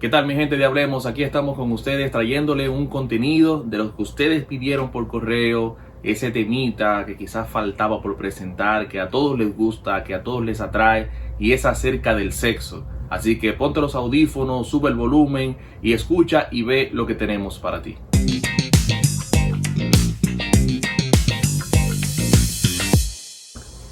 ¿Qué tal, mi gente de Hablemos? Aquí estamos con ustedes trayéndole un contenido de los que ustedes pidieron por correo, ese temita que quizás faltaba por presentar, que a todos les gusta, que a todos les atrae, y es acerca del sexo. Así que ponte los audífonos, sube el volumen y escucha y ve lo que tenemos para ti.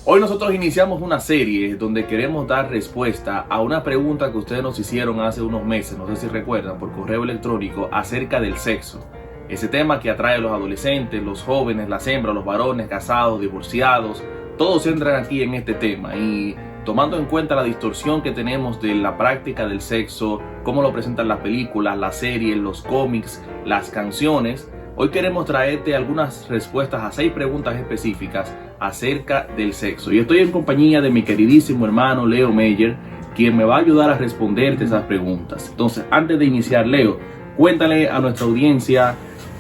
Hoy nosotros iniciamos una serie donde queremos dar respuesta a una pregunta que ustedes nos hicieron hace unos meses, no sé si recuerdan, por correo electrónico, acerca del sexo. Ese tema que atrae a los adolescentes, los jóvenes, las hembras, los varones, casados, divorciados, todos entran aquí en este tema. Y tomando en cuenta la distorsión que tenemos de la práctica del sexo, cómo lo presentan las películas, las series, los cómics, las canciones, hoy queremos traerte algunas respuestas a 6 preguntas específicas acerca del sexo. Y estoy en compañía de mi queridísimo hermano Leo Meyer, quien me va a ayudar a responderte esas preguntas. Entonces, antes de iniciar, Leo, cuéntale a nuestra audiencia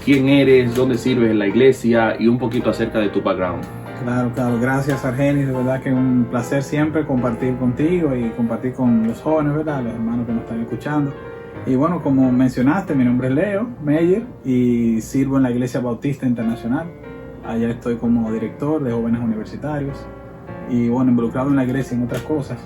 quién eres, dónde sirves en la iglesia y un poquito acerca de tu background. Claro, gracias Argenis, de verdad que es un placer siempre compartir contigo y compartir con los jóvenes, ¿verdad? Los hermanos que nos están escuchando. Y bueno, como mencionaste, mi nombre es Leo Meyer y sirvo en la Iglesia Bautista Internacional. Allá estoy como director de jóvenes universitarios y bueno, involucrado en la iglesia y en otras cosas.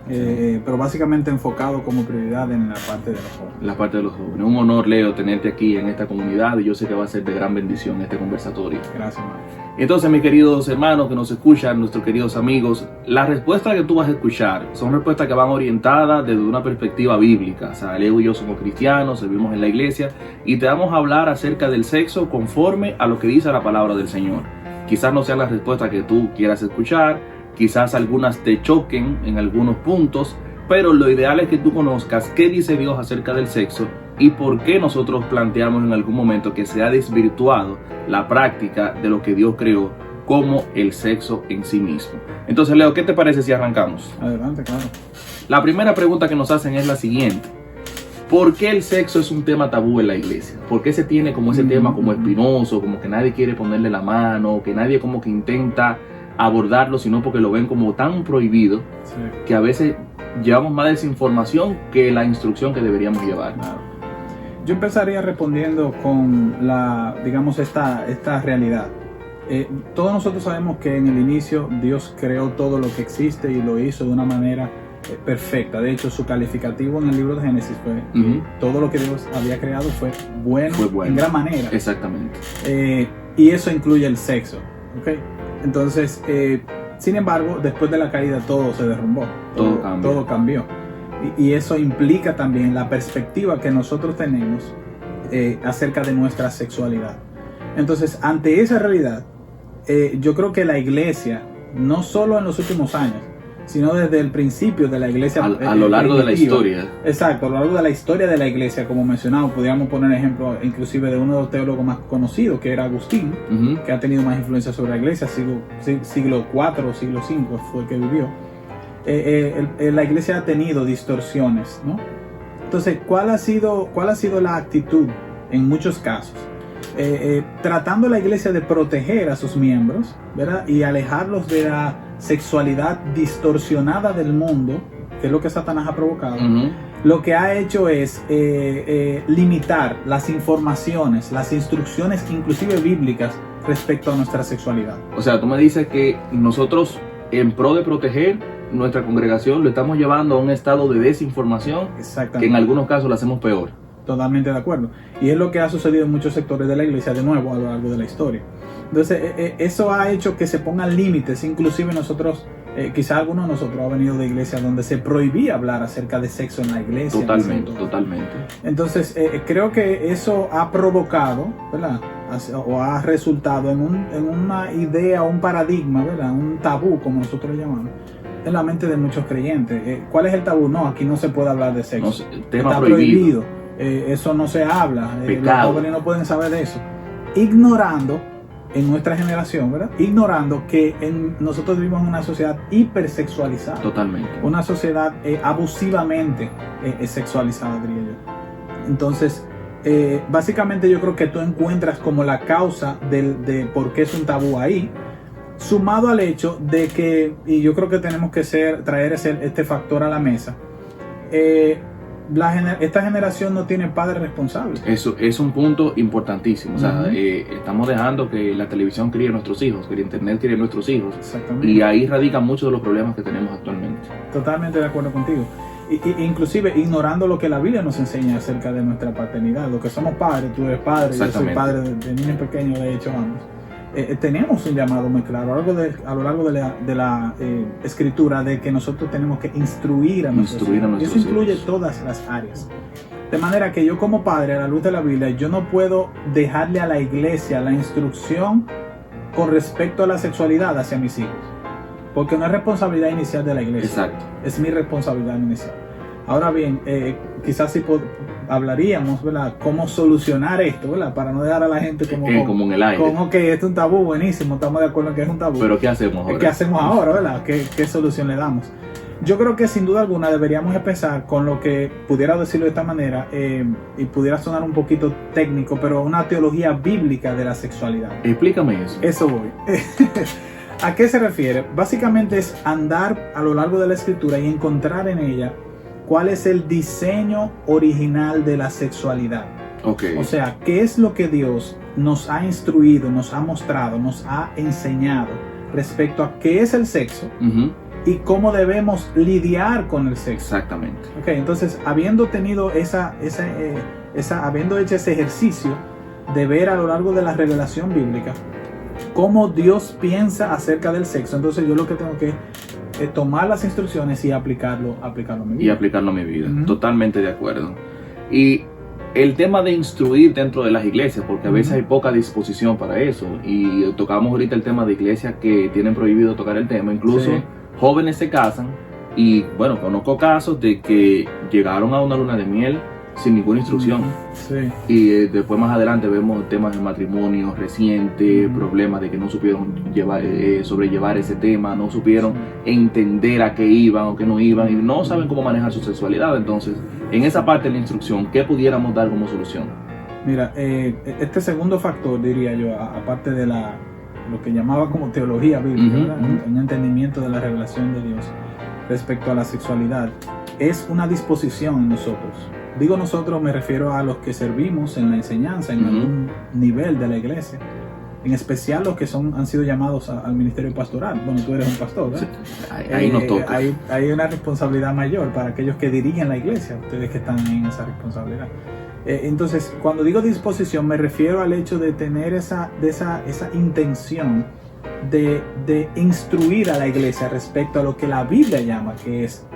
Pero básicamente enfocado como prioridad en la parte de los jóvenes. La parte de los jóvenes. Un honor, Leo, tenerte aquí en esta comunidad y yo sé que va a ser de gran bendición este conversatorio. Gracias, hermano. Entonces, mis queridos hermanos que nos escuchan, nuestros queridos amigos, las respuestas que tú vas a escuchar son respuestas que van orientadas desde una perspectiva bíblica. O sea, Leo y yo somos cristianos, servimos en la iglesia y te vamos a hablar acerca del sexo conforme a lo que dice la palabra del Señor. Quizás no sean las respuestas que tú quieras escuchar, quizás algunas te choquen en algunos puntos, pero lo ideal es que tú conozcas qué dice Dios acerca del sexo y por qué nosotros planteamos en algún momento que se ha desvirtuado la práctica de lo que Dios creó como el sexo en sí mismo. Entonces, Leo, ¿qué te parece si arrancamos? Adelante, claro. La primera pregunta que nos hacen es la siguiente. ¿Por qué el sexo es un tema tabú en la iglesia? ¿Por qué se tiene como ese tema como espinoso, como que nadie quiere ponerle la mano, que nadie como que intenta abordarlo, sino porque lo ven como tan prohibido, sí, que a veces llevamos más desinformación que la instrucción que deberíamos llevar? Claro. Yo empezaría respondiendo con esta realidad. Todos nosotros sabemos que en el inicio Dios creó todo lo que existe y lo hizo de una manera perfecta. De hecho, su calificativo en el libro de Génesis fue todo lo que Dios había creado fue bueno en gran manera. Exactamente. Y eso incluye el sexo. ¿Okay? Entonces, sin embargo, después de la caída todo se derrumbó. Todo cambió. Y eso implica también la perspectiva que nosotros tenemos acerca de nuestra sexualidad. Entonces, ante esa realidad, yo creo que la iglesia, no solo en los últimos años, sino desde el principio de la iglesia, a lo largo de la historia. Exacto, a lo largo de la historia de la iglesia, como mencionado, podríamos poner ejemplo inclusive de uno de los teólogos más conocidos, que era Agustín, que ha tenido más influencia sobre la iglesia, siglo IV o siglo V fue que vivió. La iglesia ha tenido distorsiones, ¿no? Entonces, ¿cuál ha sido la actitud en muchos casos? Tratando la iglesia de proteger a sus miembros, ¿verdad? Y alejarlos de la sexualidad distorsionada del mundo, que es lo que Satanás ha provocado. Lo que ha hecho es limitar las informaciones, las instrucciones, inclusive bíblicas, respecto a nuestra sexualidad. O sea, tú me dices que nosotros, en pro de proteger nuestra congregación, lo estamos llevando a un estado de desinformación que en algunos casos lo hacemos peor. Totalmente de acuerdo. Y es lo que ha sucedido en muchos sectores de la iglesia, de nuevo, a lo largo de la historia. Entonces, eso ha hecho que se pongan límites. Inclusive nosotros, quizá algunos de nosotros han venido de iglesias donde se prohibía hablar acerca de sexo en la iglesia. Totalmente. Entonces, creo que eso ha provocado, ¿verdad? O ha resultado en una idea, un paradigma, ¿verdad? Un tabú, como nosotros lo llamamos, en la mente de muchos creyentes. ¿Cuál es el tabú? No, aquí no se puede hablar de sexo. Está prohibido. Eso no se habla. Los jóvenes no pueden saber de eso. Ignorando, en nuestra generación, ¿verdad? Ignorando que nosotros vivimos en una sociedad hipersexualizada. Totalmente. Una sociedad abusivamente sexualizada, diría yo. Entonces, básicamente yo creo que tú encuentras como la causa de por qué es un tabú ahí. Sumado al hecho de que, y yo creo que tenemos que traer este factor a la mesa, esta generación no tiene padres responsables. Eso es un punto importantísimo. O sea, estamos dejando que la televisión críe a nuestros hijos, que el internet críe a nuestros hijos. Exactamente. Y ahí radican muchos de los problemas que tenemos actualmente. Totalmente de acuerdo contigo. Inclusive ignorando lo que la Biblia nos enseña acerca de nuestra paternidad. Lo que somos padres, tú eres padre, yo soy padre de niños pequeños, de hecho ambos. Tenemos un llamado muy claro a lo largo de la escritura de que nosotros tenemos que instruir a nuestros hijos. Eso incluye todas las áreas. De manera que yo como padre, a la luz de la Biblia, yo no puedo dejarle a la iglesia la instrucción con respecto a la sexualidad hacia mis hijos. Porque no es responsabilidad inicial de la iglesia. Exacto. Es mi responsabilidad inicial. Ahora bien, quizás si hablaríamos, ¿verdad?, cómo solucionar esto, ¿verdad?, para no dejar a la gente como en el aire. Como que esto es un tabú, buenísimo, estamos de acuerdo en que es un tabú. Pero ¿qué hacemos ahora? ¿Qué hacemos ahora, verdad? ¿Qué solución le damos? Yo creo que sin duda alguna deberíamos empezar con lo que, pudiera decirlo de esta manera, y pudiera sonar un poquito técnico, pero una teología bíblica de la sexualidad. Explícame eso. Eso voy. ¿A qué se refiere? Básicamente es andar a lo largo de la escritura y encontrar en ella cuál es el diseño original de la sexualidad. Okay. O sea, qué es lo que Dios nos ha instruido, nos ha mostrado, nos ha enseñado respecto a qué es el sexo y cómo debemos lidiar con el sexo. Exactamente. Okay, entonces, habiendo tenido habiendo hecho ese ejercicio de ver a lo largo de la revelación bíblica cómo Dios piensa acerca del sexo, entonces yo lo que tengo que tomar las instrucciones y aplicarlo a mi vida. Y aplicarlo a mi vida. Totalmente de acuerdo. Y el tema de instruir dentro de las iglesias, porque a veces hay poca disposición para eso. Y tocamos ahorita el tema de iglesias que tienen prohibido tocar el tema. Incluso jóvenes se casan. Y bueno, conozco casos de que llegaron a una luna de miel sin ninguna instrucción. Y después más adelante vemos temas de matrimonio reciente, problemas de que no supieron sobrellevar ese tema, no supieron entender a qué iban o qué no iban y no saben cómo manejar su sexualidad. Entonces, en esa parte de la instrucción, ¿qué pudiéramos dar como solución? Mira, este segundo factor, diría yo, aparte de lo que llamaba como teología bíblica, un entendimiento de la revelación de Dios respecto a la sexualidad, es una disposición en nosotros. Digo nosotros, me refiero a los que servimos en la enseñanza, en algún nivel de la iglesia, en especial los que han sido llamados al ministerio pastoral. Bueno, tú eres un pastor, ¿verdad? Sí, ahí nos toca. Hay una responsabilidad mayor para aquellos que dirigen la iglesia, ustedes que están en esa responsabilidad. Entonces, cuando digo disposición, me refiero al hecho de tener esa intención de instruir a la iglesia respecto a lo que la Biblia llama que es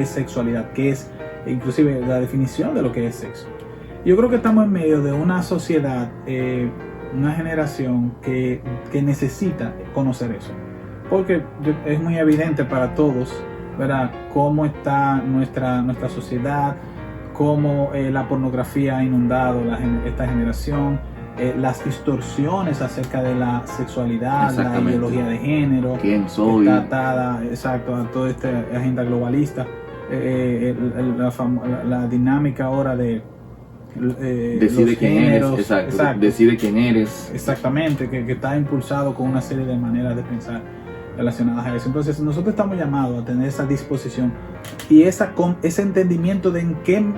sexualidad, que es inclusive la definición de lo que es sexo. Yo creo que estamos en medio de una sociedad, una generación que necesita conocer eso, porque es muy evidente para todos, ¿verdad?, cómo está nuestra sociedad, cómo la pornografía ha inundado esta generación, las distorsiones acerca de la sexualidad, la ideología de género, quién soy, está atada, exacto, a toda esta agenda globalista. La dinámica ahora de decide quién eres, exacto. Decide quién eres, exactamente, que está impulsado con una serie de maneras de pensar relacionadas a eso. Entonces nosotros estamos llamados a tener esa disposición y ese entendimiento de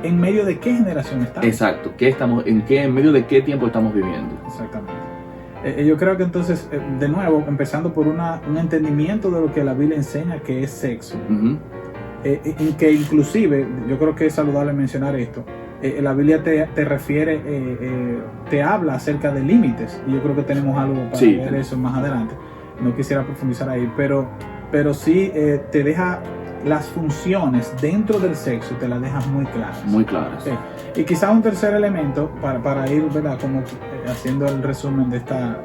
en medio de qué generación estamos. Exacto, en medio de qué tiempo estamos viviendo. Exactamente. Yo creo que entonces, de nuevo, empezando por un entendimiento de lo que la Biblia enseña que es sexo, en que inclusive, yo creo que es saludable mencionar esto, la Biblia te refiere, te habla acerca de límites, y yo creo que tenemos algo para ver eso más adelante. No quisiera profundizar ahí, pero sí te deja las funciones dentro del sexo, te las deja muy claras. Muy claras. Y quizás un tercer elemento, para ir, ¿verdad?, como haciendo el resumen de esta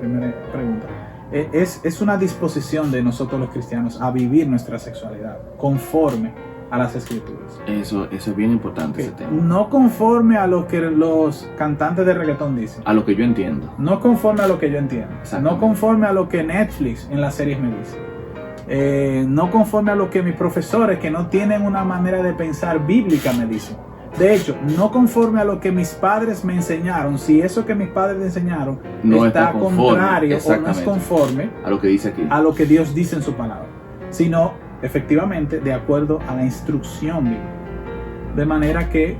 primera pregunta, es una disposición de nosotros los cristianos a vivir nuestra sexualidad conforme a las escrituras. Eso es bien importante, ese tema. No conforme a lo que los cantantes de reggaetón dicen. A lo que yo entiendo. No conforme a lo que yo entiendo. No conforme a lo que Netflix en las series me dice. No conforme a lo que mis profesores, que no tienen una manera de pensar bíblica, me dicen. De hecho, no conforme a lo que mis padres me enseñaron. Si eso que mis padres me enseñaron no está contrario o no es conforme a lo que dice aquí, a lo que Dios dice en su palabra, sino efectivamente de acuerdo a la instrucción bíblica. De manera que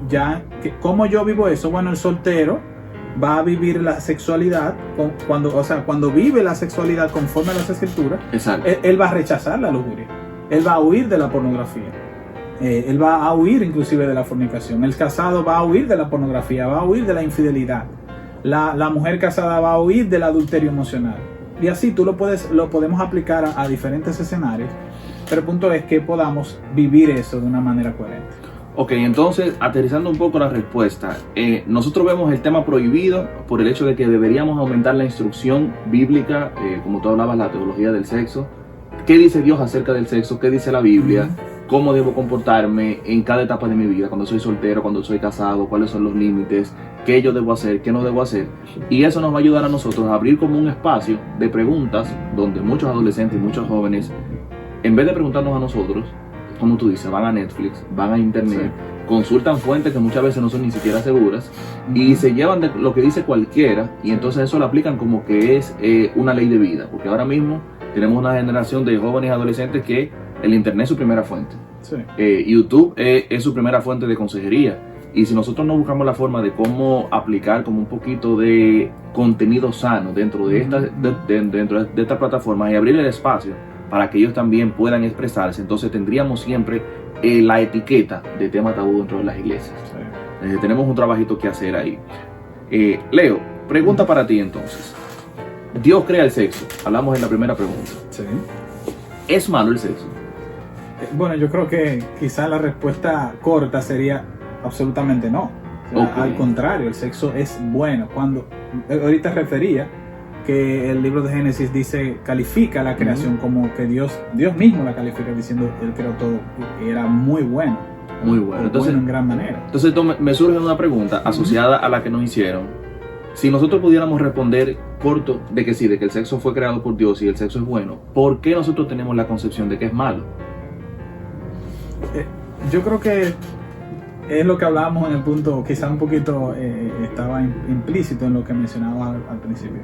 ¿cómo yo vivo eso? Bueno, el soltero va a vivir la sexualidad cuando vive la sexualidad conforme a las escrituras. Exacto. Él va a rechazar la lujuria, él va a huir de la pornografía, él va a huir inclusive de la fornicación. El casado va a huir de la pornografía, va a huir de la infidelidad. La mujer casada va a huir del adulterio emocional. Y así lo podemos aplicar a diferentes escenarios, pero el punto es que podamos vivir eso de una manera coherente. Ok, entonces, aterrizando un poco la respuesta, nosotros vemos el tema prohibido por el hecho de que deberíamos aumentar la instrucción bíblica, como tú hablabas, la teología del sexo. ¿Qué dice Dios acerca del sexo? ¿Qué dice la Biblia? ¿Cómo debo comportarme en cada etapa de mi vida? Cuando soy soltero, cuando soy casado, ¿cuáles son los límites? ¿Qué yo debo hacer? ¿Qué no debo hacer? Y eso nos va a ayudar a nosotros a abrir como un espacio de preguntas donde muchos adolescentes y muchos jóvenes, en vez de preguntarnos a nosotros, como tú dices, van a Netflix, van a internet, consultan fuentes que muchas veces no son ni siquiera seguras y se llevan de lo que dice cualquiera, y entonces eso lo aplican como que es una ley de vida, porque ahora mismo tenemos una generación de jóvenes y adolescentes que el internet es su primera fuente. Sí. YouTube es su primera fuente de consejería, y si nosotros no buscamos la forma de cómo aplicar como un poquito de contenido sano dentro de estas plataformas y abrir el espacio para que ellos también puedan expresarse, entonces tendríamos siempre la etiqueta de tema tabú dentro de las iglesias. Sí. Tenemos un trabajito que hacer ahí. Leo, pregunta para ti entonces. Dios crea el sexo. Hablamos en la primera pregunta. Sí. ¿Es malo el sexo? Bueno, yo creo que quizá la respuesta corta sería absolutamente no. O sea, al contrario, el sexo es bueno. Cuando ahorita refería que el libro de Génesis califica la creación como que Dios mismo la califica diciendo Él creó todo y era muy bueno. Muy bueno. Entonces, bueno en gran manera. Entonces me surge una pregunta asociada a la que nos hicieron. Si nosotros pudiéramos responder corto de que sí, de que el sexo fue creado por Dios y el sexo es bueno, ¿por qué nosotros tenemos la concepción de que es malo? Yo creo que es lo que hablábamos en el punto, quizá un poquito estaba implícito en lo que mencionaba al principio.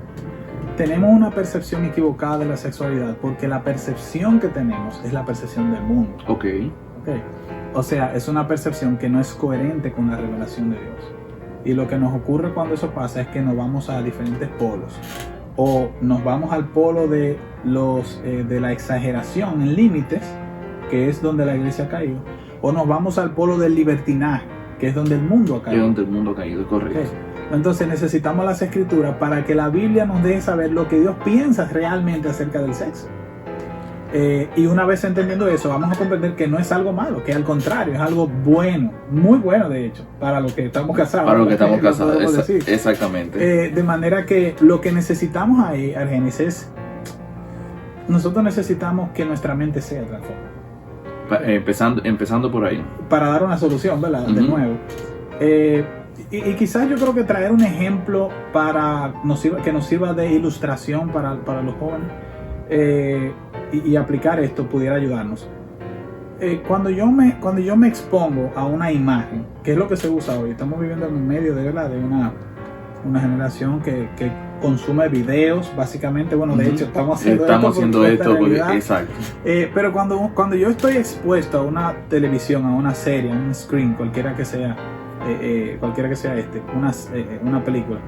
Tenemos una percepción equivocada de la sexualidad porque la percepción que tenemos es la percepción del mundo. Ok. O sea, es una percepción que no es coherente con la revelación de Dios. Y lo que nos ocurre cuando eso pasa es que nos vamos a diferentes polos. O nos vamos al polo de la exageración en límites, que es donde la iglesia ha caído. O nos vamos al polo del libertinaje, que es donde el mundo ha caído. Es donde el mundo ha caído, correcto. Entonces necesitamos las escrituras para que la Biblia nos deje saber lo que Dios piensa realmente acerca del sexo. Y una vez entendiendo eso, vamos a comprender que no es algo malo, que al contrario, es algo bueno, muy bueno de hecho, para los que estamos casados. Para los que estamos casados, exactamente. De manera que lo que necesitamos ahí, Argenis, es, nosotros necesitamos que nuestra mente sea transformada. Empezando por ahí. Para dar una solución, ¿verdad? De nuevo. Y quizás yo creo que traer un ejemplo que nos sirva de ilustración para los jóvenes y aplicar esto pudiera ayudarnos. Cuando yo me expongo a una imagen, que es lo que se usa hoy, estamos viviendo en medio de una generación que consume videos, básicamente. Bueno, de hecho estamos haciendo esto porque, exacto. Pero cuando yo estoy expuesto a una televisión, a una serie, a un screen, cualquiera que sea una película,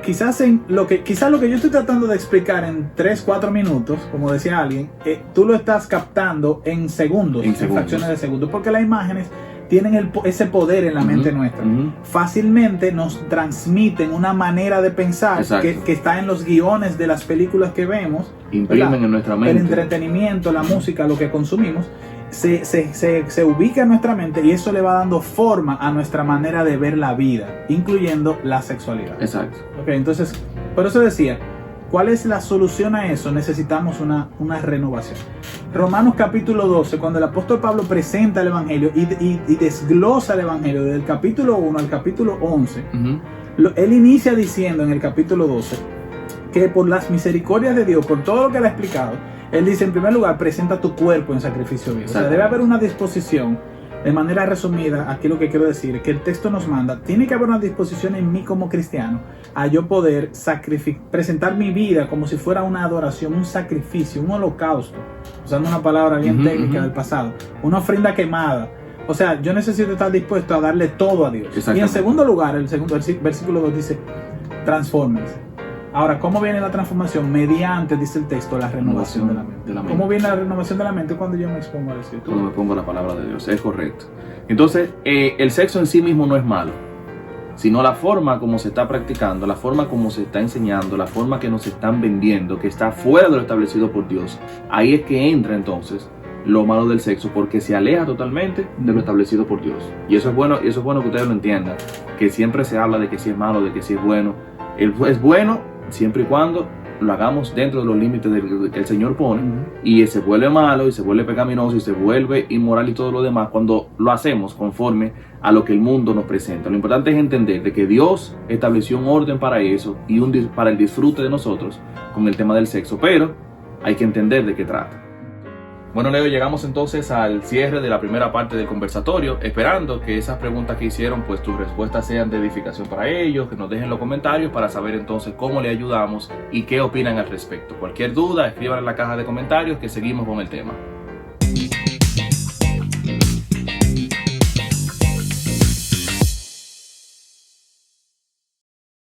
quizás lo que yo estoy tratando de explicar en 3-4 minutos, como decía alguien, tú lo estás captando en segundos, en fracciones de segundos, porque las imágenes tienen ese poder en la mente nuestra. Fácilmente nos transmiten una manera de pensar que está en los guiones de las películas que vemos, imprimen en nuestra mente. El entretenimiento, la música, lo que consumimos se ubica en nuestra mente, y eso le va dando forma a nuestra manera de ver la vida, incluyendo la sexualidad. Exacto. Entonces, por eso decía, ¿cuál es la solución a eso? Necesitamos una renovación. Romanos capítulo 12, cuando el apóstol Pablo presenta el Evangelio y desglosa el Evangelio desde el capítulo 1 al capítulo 11, él inicia diciendo en el capítulo 12 que por las misericordias de Dios, por todo lo que él ha explicado, él dice, en primer lugar, presenta tu cuerpo en sacrificio vivo. O sea, debe haber una disposición. De manera resumida, aquí lo que quiero decir es que el texto nos manda, tiene que haber una disposición en mí como cristiano a yo poder presentar mi vida como si fuera una adoración, un sacrificio, un holocausto, usando una palabra bien técnica del pasado, una ofrenda quemada, O sea, yo necesito estar dispuesto a darle todo a Dios. Y en segundo lugar, el segundo versículo 2 dice, transfórmense. Ahora, ¿cómo viene la transformación? Mediante, dice el texto, la renovación de la mente. ¿Cómo viene la renovación de la mente? Cuando yo me expongo a la escritura. Cuando me pongo a la palabra de Dios, es correcto. Entonces, el sexo en sí mismo no es malo, sino la forma como se está practicando, la forma como se está enseñando, la forma que nos están vendiendo, que está fuera de lo establecido por Dios. Ahí es que entra entonces lo malo del sexo, porque se aleja totalmente de lo establecido por Dios. Y eso es bueno, que ustedes lo entiendan, que siempre se habla de que si es malo, de que si es bueno. Es bueno siempre y cuando lo hagamos dentro de los límites que el Señor pone, y se vuelve malo y se vuelve pecaminoso y se vuelve inmoral y todo lo demás cuando lo hacemos conforme a lo que el mundo nos presenta. Lo importante es entender de que Dios estableció un orden para eso y para el disfrute de nosotros con el tema del sexo, pero hay que entender de qué trata. Bueno, Leo, llegamos entonces al cierre de la primera parte del conversatorio, esperando que esas preguntas que hicieron, pues tus respuestas sean de edificación para ellos, que nos dejen los comentarios para saber entonces cómo le ayudamos y qué opinan al respecto. Cualquier duda, escriban en la caja de comentarios que seguimos con el tema.